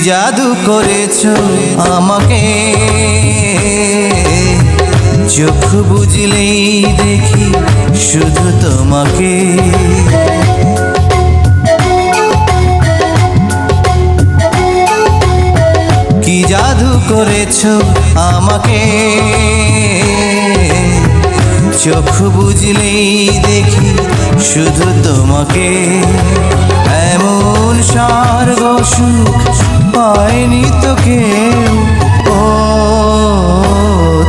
জাদু করেছো আমাকে, চোখ বুঝলেই দেখি শুধু তোমাকে। কি জাদু করেছো আমাকে, চোখ বুঝলেই দেখি শুধু তোমাকে। এমন স্বর্গ সুখ পায়নি তো কেউ। ও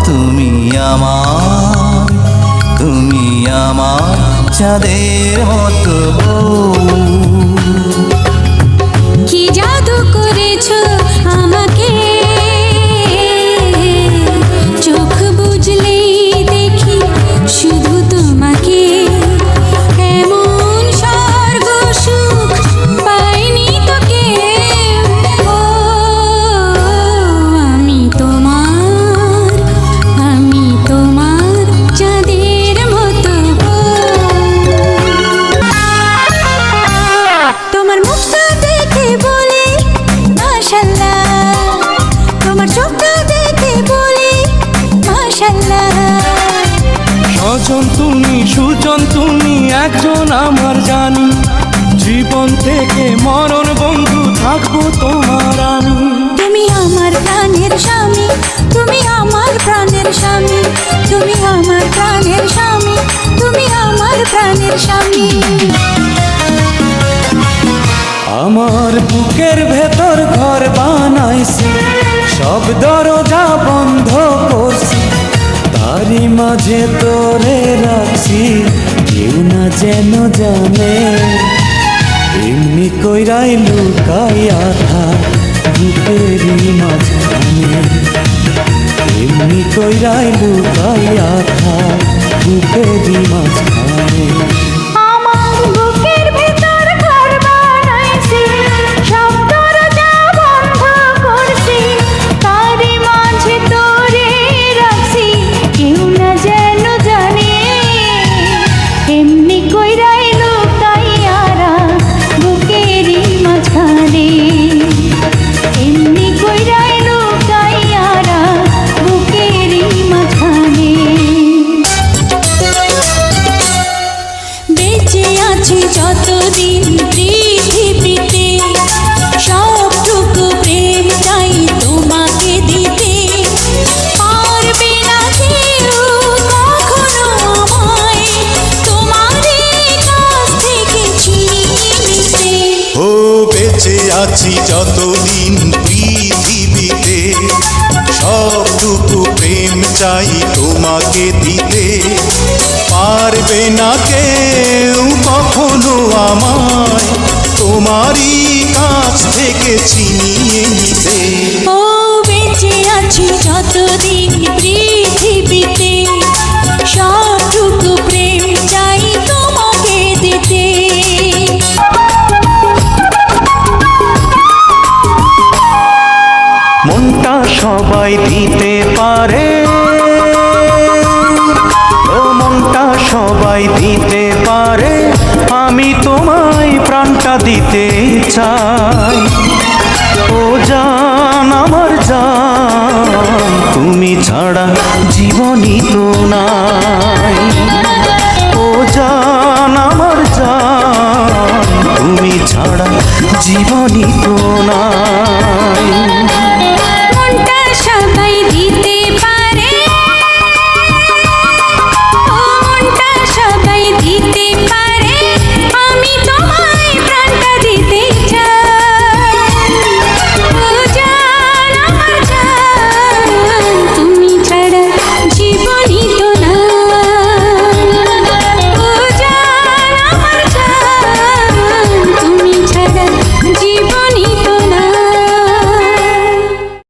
তুমি আমার চাঁদের মতো বউ। কি জাদু করেছো আমাকে, চোখ বুঝলেই দেখি শুধু তোমাকে। এমন স্বর্গ সুখ পাইনি তো কেউ। ও আমি তোমার চাঁদের মতো বউ। তোমার মুখটা দেখে বলি মাশাআল্লাহ, তোমার চোখটা দেখে বলি মাশাআল্লাহ। স্বজন তুমি, সুজন তুমি, একজন আমার জানি। জীবন থেকে মরণ বন্ধু থাকবো তোমার আমি। তুমি আমার প্রাণের স্বামী, তুমি আমার প্রাণের স্বামী, তুমি আমার প্রাণের স্বামী, তুমি আমার প্রাণের স্বামী। আমার বুকের ভেতর ঘর বানাইছি, সব দরজা বন্ধ করছি, তারই মাঝে তোরে রাখছি, কেউ না যেন জানে। এমনি কইরাই লুকাইয়া থাক বুকেরই মাঝখানে, এমনি কইরাই লুকাইয়া থাক বুকেরই মাঝখানে। আমার বুকের ভেতর ঘর বানাইছি, সব দরজা বন্ধ করছি, তারই মাঝে তোরে রাখছি, কেউ না যেন জানে। এমনি কইরাই লুকাইয়া রাখ বুকেরই মাঝখানে, এমনি কইরাই লুকাইয়া রাখ বুকেরই মাঝখানে। বেঁচে আছি যতদিন পৃথিবীতে, সবটুকু প্রেম চাই তোমাকে দিতে। পারবে না কেউ কখনো আমায় তোমারই কাছ থেকে ছিনিয়ে নিতে। ও বেঁচে আছি যতদিন পৃথিবীতে, সবটুকু প্রেম চাই তোমাকে দিতে। পারবে না কেউ কখনো আমায় তোমারই কাছ থেকে ছিনিয়ে নিতে। ও বেঁচে আছি যতদিন পৃথিবীতে, সবটুকু প্রেম চাই তোমাকে দিতে। মনটা সবাই দিতে পারে, ও মনটা সবাই দিতে পারে, আমি তোমায় প্রাণটা দিতে চাই। ও জান আমার জান, তুমি ছাড়া জীবনই তো নাই। ও জান আমার জান, তুমি ছাড়া জীবনই তো নাই।